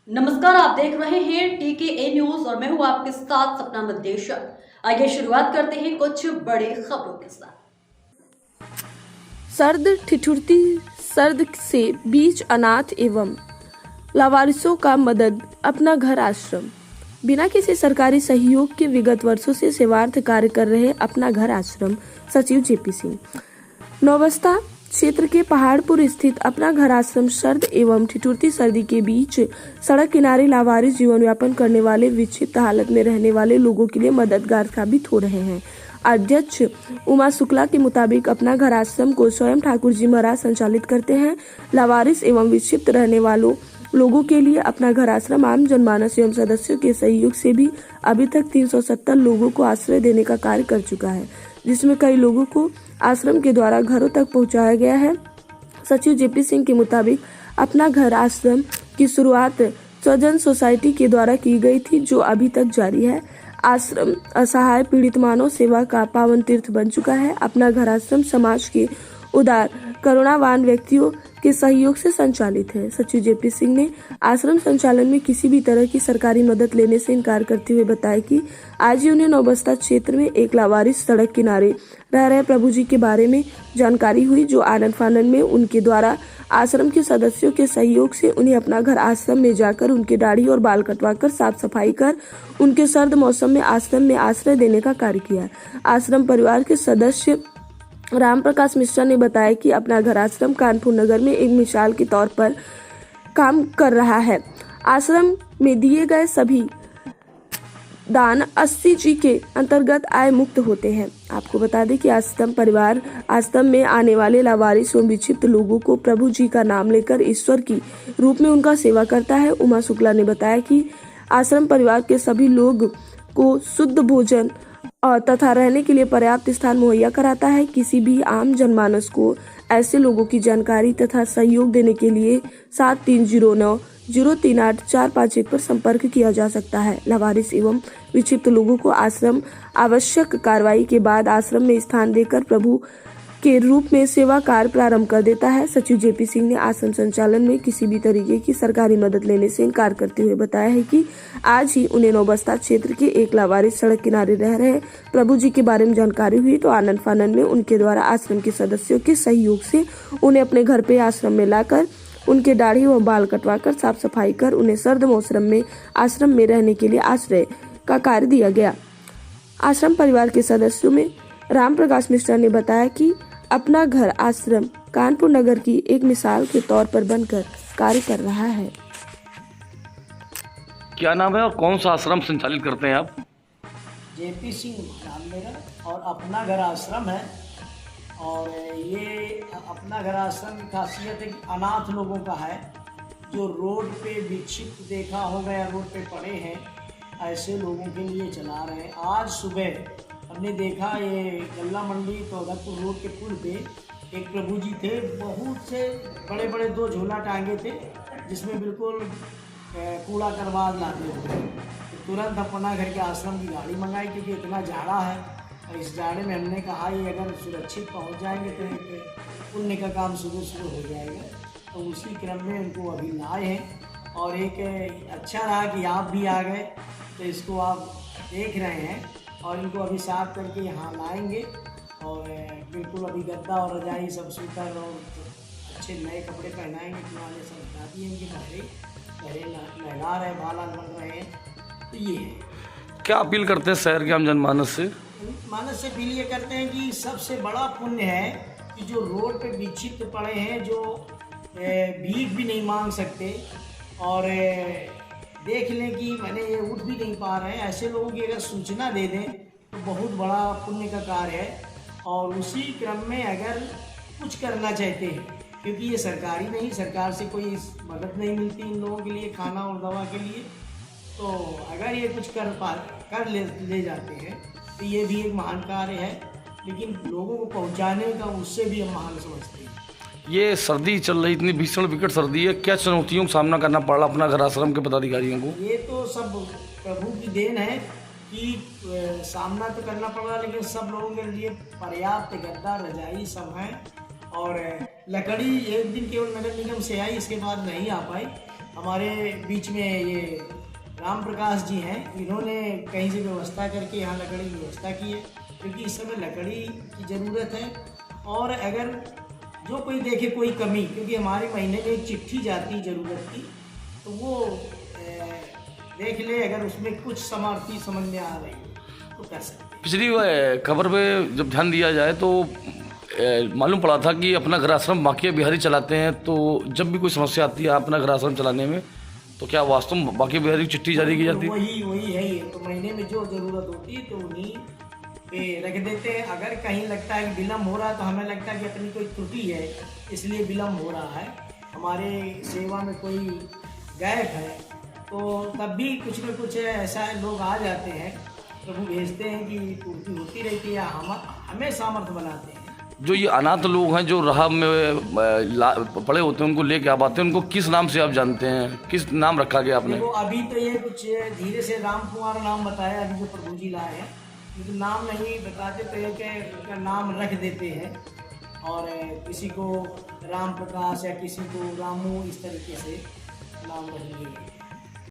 नमस्कार, आप देख रहे हैं TKA न्यूज और मैं हूं आपके साथ सपना मदेशर। आइए शुरुआत करते हैं कुछ बड़े खबरों के साथ। सर्द ठिठुरती सर्द से बीच अनाथ एवं लावारिसों का मदद अपना घर आश्रम। बिना किसी सरकारी सहयोग के विगत वर्षों से सेवार्थ कार्य कर रहे अपना घर आश्रम सचिव JP सिंह नौबस्ता क्षेत्र के पहाड़पुर स्थित अपना घर आश्रम सर्द एवं ठिठुरती सर्दी के बीच सड़क किनारे लावारिस जीवन यापन करने वाले विक्षिप्त हालत में रहने वाले लोगों के लिए मददगार साबित हो रहे हैं। अध्यक्ष उमा शुक्ला के मुताबिक अपना घर आश्रम को स्वयं ठाकुर जी महाराज संचालित करते हैं। लावारिस एवं विक्षिप्त रहने वालों लोगों के लिए अपना घर आश्रम आम जनमानस एवं सदस्यों के सहयोग से भी अभी तक 370 लोगों को आश्रय देने का कार्य कर चुका है, जिसमें कई लोगों को आश्रम के द्वारा घरों तक पहुंचाया गया है। सचिव JP सिंह के मुताबिक अपना घर आश्रम की शुरुआत स्वजन सोसाइटी के द्वारा की गई थी, जो अभी तक जारी है। आश्रम असहाय पीड़ित मानव सेवा का पावन तीर्थ बन चुका है। अपना घर आश्रम समाज के उदार करुणावान व्यक्तियों के सहयोग से संचालित है। सचिव JP सिंह ने आश्रम संचालन में किसी भी तरह की सरकारी मदद लेने से इनकार करते हुए बताया कि आज ही उन्हें नौबस्ता क्षेत्र में एक लावारिस सड़क किनारे रह रहे प्रभु जी के बारे में जानकारी हुई, जो आनंद फानन में उनके द्वारा आश्रम के सदस्यों के सहयोग से उन्हें अपना घर आश्रम में जाकर उनके दाढ़ी और बाल कटवाकर साफ सफाई कर उनके सर्द मौसम में आश्रम में आश्रय देने का कार्य किया। आश्रम परिवार के सदस्य राम प्रकाश मिश्रा ने बताया कि अपना घर आश्रम कानपुर नगर में एक मिसाल के तौर पर काम कर रहा है। आश्रम में दिए गए सभी दान 80G के अंतर्गत आय मुक्त होते हैं। आपको बता दें कि आश्रम परिवार आश्रम में आने वाले लावारिस एवं विक्षिप्त लोगों को प्रभु जी का नाम लेकर ईश्वर की रूप में उनका सेवा करता है। उमा शुक्ला ने बताया कि आश्रम परिवार के सभी लोग को शुद्ध भोजन और तथा रहने के लिए पर्याप्त स्थान मुहैया कराता है। किसी भी आम जनमानस को ऐसे लोगों की जानकारी तथा सहयोग देने के लिए 7309-038-451 पर संपर्क किया जा सकता है। लावारिस एवं विक्षिप्त लोगों को आश्रम आवश्यक कार्रवाई के बाद आश्रम में स्थान देकर प्रभु के रूप में सेवा कार्य प्रारंभ कर देता है। सचिव JP सिंह ने आश्रम संचालन में किसी भी तरीके की सरकारी मदद लेने से इनकार करते हुए बताया है कि आज ही उन्हें नौबस्ता क्षेत्र के एक लावारिस सड़क किनारे रह रहे प्रभु जी के बारे में जानकारी हुई, तो आनंद फानन में उनके द्वारा आश्रम के सदस्यों के सहयोग से उन्हें अपने घर पे आश्रम में लाकर उनके दाढ़ी व बाल कटवाकर साफ सफाई कर उन्हें सर्द मौसम में आश्रम में रहने के लिए आश्रय का कार्य दिया गया। आश्रम परिवार के सदस्यों में राम प्रकाश मिश्रा ने बताया कि अपना घर आश्रम कानपुर नगर की एक मिसाल के तौर पर बनकर कार्य कर रहा है। क्या नाम है और कौन सा आश्रम संचालित करते हैं आप? JP सिंह नाम मेरा और अपना घर आश्रम है। और ये अपना घर आश्रम की खासियत है कि अनाथ लोगों का है, जो रोड पे विक्षिप्त देखा होगा या रोड पे पड़े हैं, ऐसे लोगों के लिए चला रहे हैं। आज सुबह हमने देखा ये गल्ला मंडी तौदकपुर रोड के पुल पे एक प्रभु जी थे, बहुत से बड़े बड़े 2 झोला टांगे थे, जिसमें बिल्कुल कूड़ा करवाद लाते हुए तुरंत अपना घर के आश्रम की गाड़ी मंगाई, क्योंकि इतना जाड़ा है और इस जाड़े में हमने कहा ये अगर सुरक्षित पहुंच जाएंगे तो एक पुण्य का काम शुरू हो जाएगा। तो उसी क्रम में उनको अभी लाए हैं और एक अच्छा रहा कि आप भी आ गए, तो इसको आप देख रहे हैं और इनको अभी साफ करके यहाँ लाएंगे और बिल्कुल अभी गद्दा और रजाई सब सूतर और अच्छे नए कपड़े पहनाएंगे। पुराने सब दादी इनके पहले नहला रहे, बाल बन रहे हैं। तो ये है। क्या अपील करते हैं शहर के आम जनमानस से? मानस से अपील ये करते हैं कि सबसे बड़ा पुण्य है कि जो रोड पे विक्षिप्त पड़े हैं, जो भीख भी नहीं मांग सकते और देख लें कि मैंने ये उठ भी नहीं पा रहे हैं, ऐसे लोगों की अगर सूचना दे दें तो बहुत बड़ा पुण्य का कार्य है। और उसी क्रम में अगर कुछ करना चाहते हैं, क्योंकि ये सरकारी नहीं, सरकार से कोई मदद नहीं मिलती इन लोगों के लिए खाना और दवा के लिए, तो अगर ये कुछ कर ले जाते हैं तो ये भी एक महान कार्य है। लेकिन लोगों को पहुंचाने का उससे भी हम महान समझते हैं। ये सर्दी चल रही, इतनी भीषण विकट सर्दी है, क्या चुनौतियों का सामना करना पड़ रहा अपना घर आश्रम के पदाधिकारियों को? ये तो सब प्रभु की देन है कि सामना तो करना पड़ रहा, लेकिन सब लोगों के लिए पर्याप्त गद्दा रजाई सब है। और लकड़ी एक दिन केवल नगर निगम से आई, इसके बाद नहीं आ पाई, हमारे बीच में ये राम प्रकाश जी हैं, इन्होंने कहीं से व्यवस्था करके यहाँ लकड़ी की व्यवस्था की है, क्योंकि इस समय लकड़ी की ज़रूरत है। और अगर जो कोई देखे कोई कमी, क्योंकि हमारे महीने में एक चिट्ठी जाती ज़रूरत की, तो वो देख ले, अगर उसमें कुछ समर्थी समझ में आ रही हो तो कर सकते हैं। पिछली खबर पे जब ध्यान दिया जाए तो मालूम पड़ा था कि अपना घर आश्रम बांके बिहारी चलाते हैं, तो जब भी कोई समस्या आती है अपना घर आश्रम चलाने में, तो क्या वास्तव में बांके बिहारी की चिट्ठी जारी की जाती है? वही है ये। तो महीने में जो ज़रूरत होती है तो उन्हीं पे रख देते हैं। अगर कहीं लगता है कि विलम्ब हो रहा है तो हमें लगता है कि अपनी कोई त्रुटि है, इसलिए विलम्ब हो रहा है, हमारे सेवा में कोई गैप है, तो तब भी कुछ न कुछ ऐसा लोग आ जाते हैं, प्रभु भेजते हैं कि पूर्ति होती रहती है, या हमें सामर्थ्य बनाते हैं। जो ये अनाथ लोग हैं जो राह में पड़े होते हैं, उनको लेके आप आते हैं, उनको किस नाम से आप जानते हैं, किस नाम रखा गया आपने? देखो अभी तो ये कुछ धीरे से राम कुमार नाम बताया अभी जो प्रभु जी लाए हैं, लेकिन नाम नहीं बताते तो ये कि उनका नाम रख देते हैं, और किसी को राम प्रकाश या किसी को रामू, इस तरीके से नाम रख दिए।